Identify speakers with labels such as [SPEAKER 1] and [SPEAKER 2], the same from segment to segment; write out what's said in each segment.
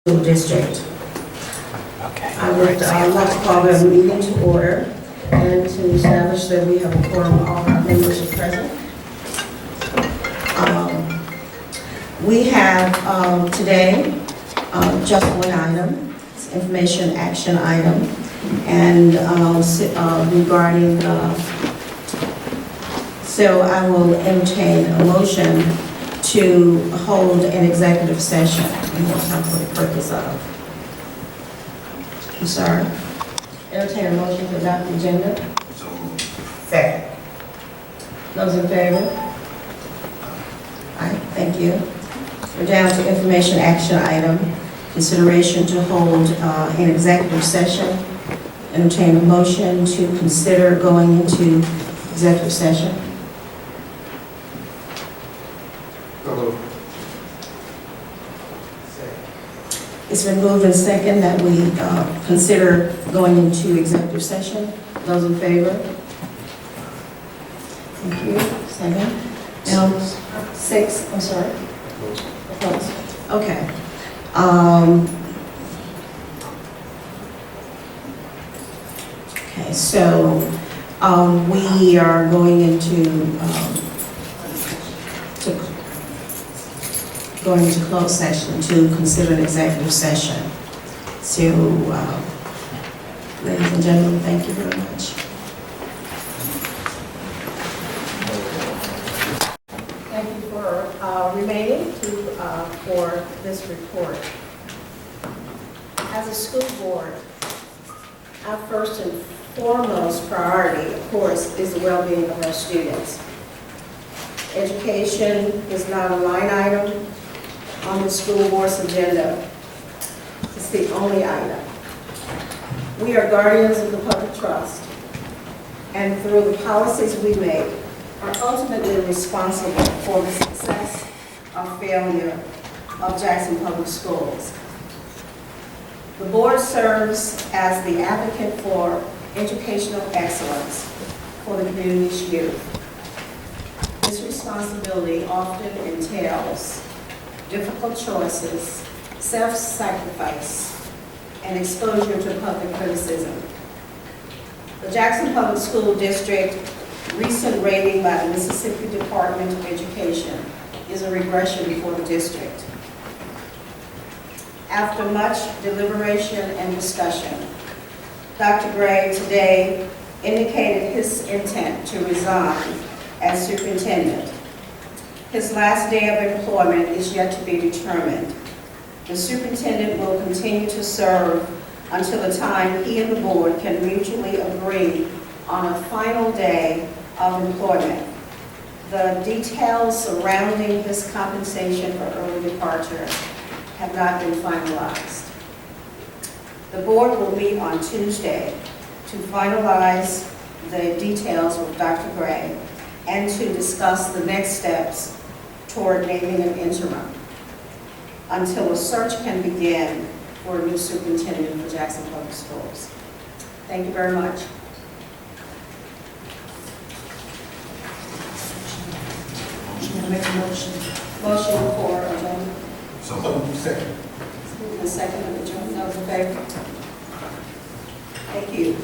[SPEAKER 1] School District.
[SPEAKER 2] Okay.
[SPEAKER 1] I would like to call the meeting to order and to establish that we have a quorum, all our members are present. We have today just one item, it's information action item, and regarding, so I will entertain a motion to hold an executive session and what time for the purpose of. I'm sorry. Entertain a motion to adopt the agenda. Second. Those in favor? Aye, thank you. We're down to information action item, consideration to hold an executive session. Entertain a motion to consider going into executive session. It's been moved and second that we consider going into executive session. Those in favor? Thank you. Second. Now, 6, I'm sorry. Opposed? Okay. Okay, so we are going into closed session to consider an executive session. So, ladies and gentlemen, thank you very much. Thank you for remaining for this report. As a school board, our first and foremost priority, of course, is the well-being of our students. Education is not a line item on the school board's agenda. It's the only item. We are guardians of the public trust, and through the policies we make, are ultimately responsible for the success or failure of Jackson Public Schools. The board serves as the advocate for educational excellence for the community's youth. This responsibility often entails difficult choices, self-sacrifice, and exposure to public criticism. The Jackson Public School District recent rating by the Mississippi Department of Education is a regression for the district. After much deliberation and discussion, Dr. Gray today indicated his intent to resign as superintendent. His last day of employment is yet to be determined. The superintendent will continue to serve until the time he and the board can mutually agree on a final day of employment. The details surrounding his compensation for early departure have not been finalized. The board will meet on Tuesday to finalize the details with Dr. Gray and to discuss the next steps toward naming an interim until a search can begin for a new superintendent for Jackson Public Schools. Thank you very much. Make a motion. Motion for adjournment.
[SPEAKER 3] Second.
[SPEAKER 1] The second of adjournment. Those in favor? Thank you.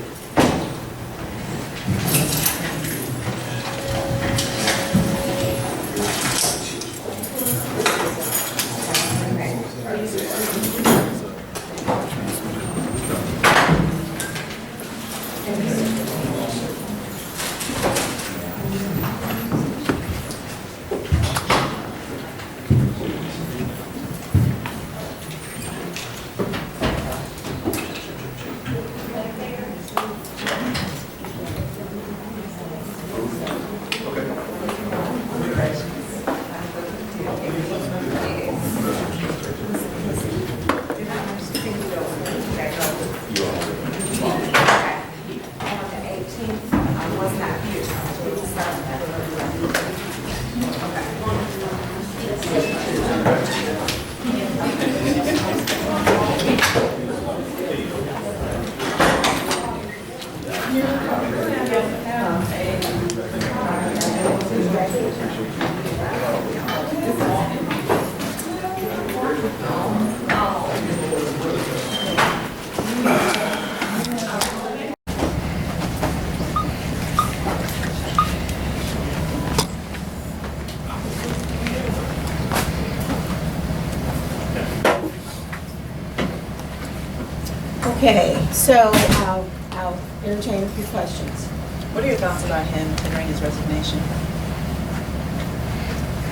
[SPEAKER 1] Okay, so I'll entertain a few questions.
[SPEAKER 3] What are your thoughts about him tendering his resignation?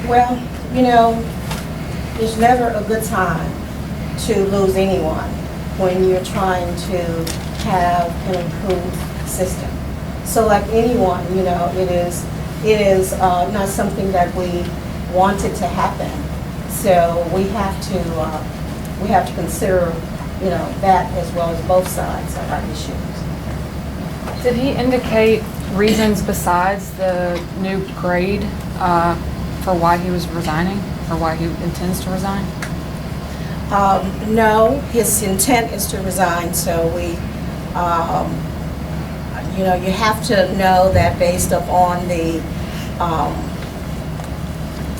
[SPEAKER 1] Well, you know, there's never a good time to lose anyone when you're trying to have an improved system. So like anyone, you know, it is not something that we wanted to happen. So we have to consider, you know, that as well as both sides of our issues.
[SPEAKER 4] Did he indicate reasons besides the new grade for why he was resigning, or why he intends to resign?
[SPEAKER 1] No, his intent is to resign, so we, you know, you have to know that based upon the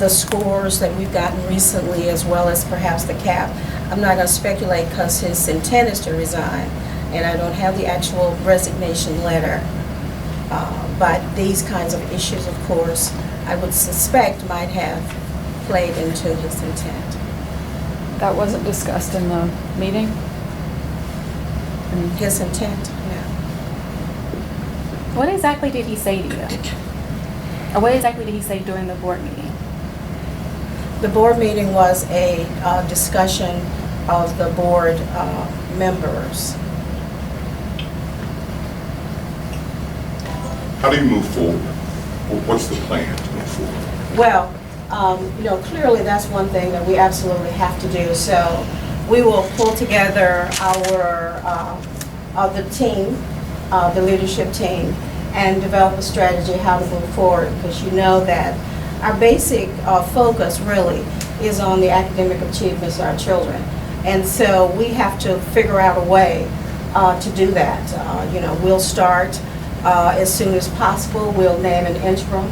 [SPEAKER 1] scores that we've gotten recently, as well as perhaps the cap. I'm not going to speculate because his intent is to resign, and I don't have the actual resignation letter. But these kinds of issues, of course, I would suspect might have played into his intent.
[SPEAKER 4] That wasn't discussed in the meeting?
[SPEAKER 1] His intent, no.
[SPEAKER 5] What exactly did he say to you? Or what exactly did he say during the board meeting?
[SPEAKER 1] The board meeting was a discussion of the board members.
[SPEAKER 6] How do you move forward? What's the plan to move forward?
[SPEAKER 1] Well, you know, clearly that's one thing that we absolutely have to do. So we will pull together the team, the leadership team, and develop a strategy how to move forward, because you know that our basic focus really is on the academic achievements of our children. And so we have to figure out a way to do that. You know, we'll start as soon as possible. We'll name an interim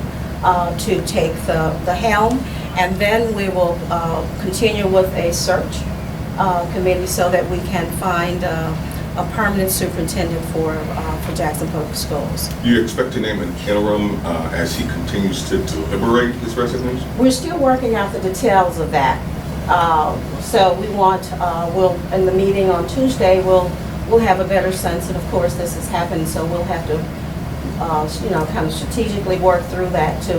[SPEAKER 1] to take the helm, and then we will continue with a search committee so that we can find a permanent superintendent for Jackson Public Schools.
[SPEAKER 6] Do you expect to name an interim as he continues to deliberate his resignation?
[SPEAKER 1] We're still working out the details of that. So we want, we'll, in the meeting on Tuesday, we'll have a better sense, and of course this has happened, so we'll have to you know, kind of strategically work through that to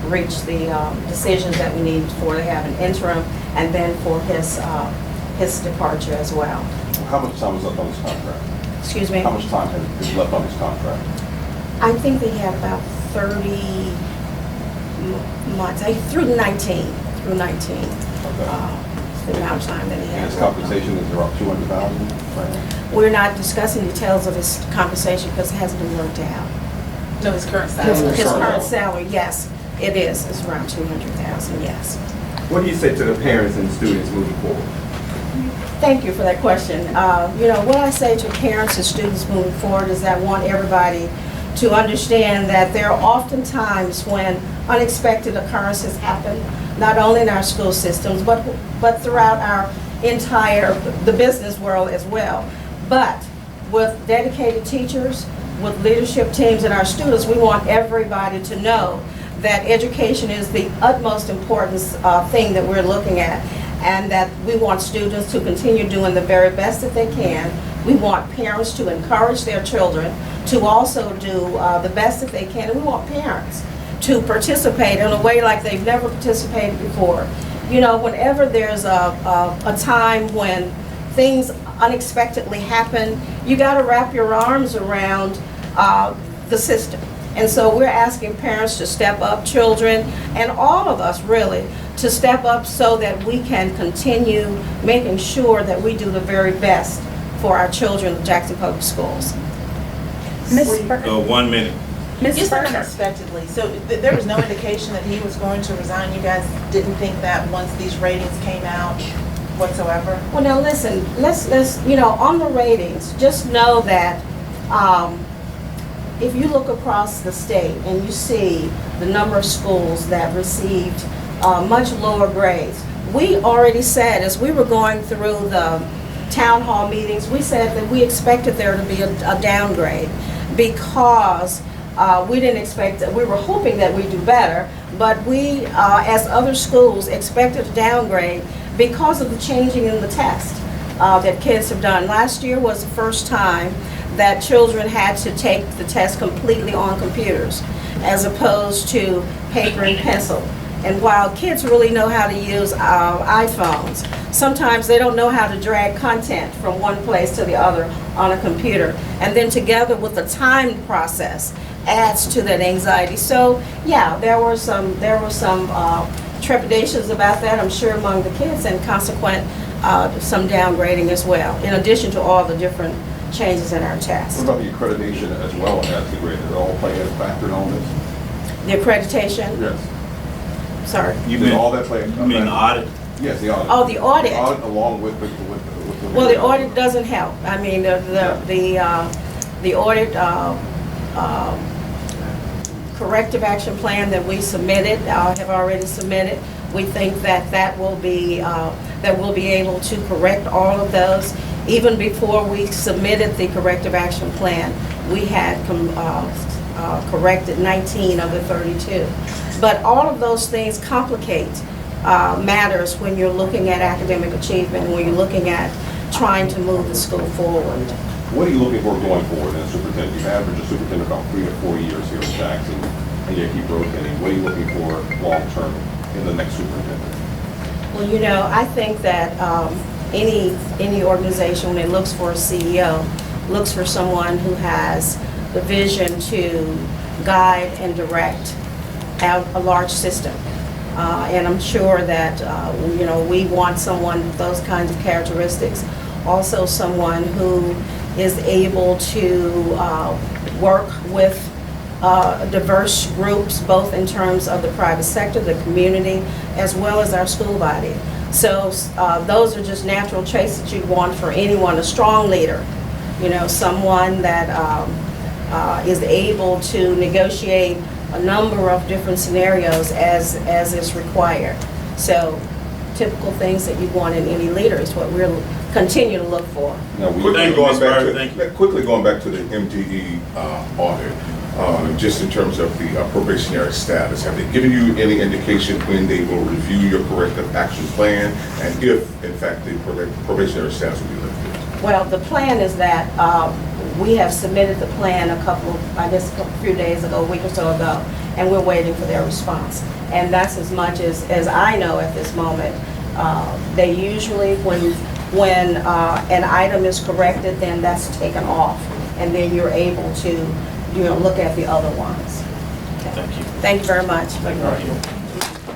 [SPEAKER 1] reach the decisions that we need for to have an interim, and then for his departure as well.
[SPEAKER 7] How much time is left on his contract?
[SPEAKER 1] Excuse me?
[SPEAKER 7] How much time is left on his contract?
[SPEAKER 1] I think they have about 30 months, through 19. Through 19.
[SPEAKER 7] Okay.
[SPEAKER 1] It's the amount of time that he
[SPEAKER 7] And
[SPEAKER 1] has.
[SPEAKER 7] his compensation is around $200,000?
[SPEAKER 1] We're not discussing details of his compensation because it hasn't been worked out.
[SPEAKER 3] No, his current
[SPEAKER 1] His
[SPEAKER 3] salary.
[SPEAKER 1] current salary, yes, it is. It's around 200,000, yes.
[SPEAKER 8] What do you say to the parents and students moving forward?
[SPEAKER 1] Thank you for that question. You know, what I say to parents and students moving forward is that I want everybody to understand that there are often times when unexpected occurrences happen, not only in our school systems, but throughout our the business world as well. But with dedicated teachers, with leadership teams and our students, we want everybody to know that education is the utmost important thing that we're looking at, and that we want students to continue doing the very best that they can. We want parents to encourage their children to also do the best that they can, and we want parents to participate in a way like they've never participated before. You know, whenever there's a time when things unexpectedly happen, you got to wrap your arms around the system. And so we're asking parents to step up, children, and all of us really, to step up so that we can continue making sure that we do the very best for our children in Jackson Public Schools.
[SPEAKER 5] Ms. Berger.
[SPEAKER 9] 1 minute.
[SPEAKER 5] Ms.
[SPEAKER 3] You said
[SPEAKER 5] Berger.
[SPEAKER 3] unexpectedly, so there was no indication that he was going to resign? You guys didn't think that once these ratings came out whatsoever?
[SPEAKER 1] Well, now listen, let's you know, on the ratings, just know that if you look across the state and you see the number of schools that received much lower grades, we already said, as we were going through the town hall meetings, we said that we expected there to be a downgrade, because we didn't expect that. We were hoping that we'd do better, but we, as other schools, expected a downgrade because of the changing in the test. that kids have done. Last year was the first time that children had to take the test completely on computers as opposed to paper and pencil. And while kids really know how to use iPhones, sometimes they don't know how to drag content from one place to the other on a computer. And then together with the timed process adds to that anxiety. So yeah, there were some trepidations about that, I'm sure, among the kids, and consequent some downgrading as well, in addition to all the different changes in our test.
[SPEAKER 7] What about the accreditation as well as the grade? Did it all play a factor in all this?
[SPEAKER 1] The accreditation,
[SPEAKER 7] Yes.
[SPEAKER 1] sorry.
[SPEAKER 7] Did all that play a factor?
[SPEAKER 9] You mean the audit?
[SPEAKER 7] Yes, the audit.
[SPEAKER 1] Oh, the audit.
[SPEAKER 7] The audit along with the.
[SPEAKER 1] Well, the audit doesn't help. I mean, the audit corrective action plan that we submitted, have already submitted. We think that will be able to correct all of those. Even before we submitted the corrective action plan, we had corrected 19 of the 32. But all of those things complicate matters when you're looking at academic achievement, when you're looking at trying to move the school forward.
[SPEAKER 7] What are you looking for going forward as superintendent? You've averaged a superintendent about 3 to 4 years here in Jackson, and you keep rotating. What are you looking for long-term in the next superintendent?
[SPEAKER 1] Well, you know, I think that any organization, when it looks for a CEO, looks for someone who has the vision to guide and direct a large system. And I'm sure that, you know, we want someone with those kinds of characteristics. Also someone who is able to work with diverse groups, both in terms of the private sector, the community, as well as our school body. So those are just natural traits that you'd want for anyone, a strong leader, you know, someone that is able to negotiate a number of different scenarios as is required. So typical things that you want in any leader is what we'll continue to look for.
[SPEAKER 7] Now,
[SPEAKER 6] Quickly going back to the MDE audit, just in terms of the probationary status, have they given you any indication when they will review your corrective action plan, and if, in fact, the probationary status will be lifted?
[SPEAKER 1] Well, the plan is that we have submitted the plan a few days ago, a week or so ago, and we're waiting for their response. And that's as much as I know at this moment. They usually, when an item is corrected, then that's taken off, and then you're able to, you know, look at the other ones. Okay.
[SPEAKER 9] Thank you.
[SPEAKER 1] Thank you very much.
[SPEAKER 9] Thank you.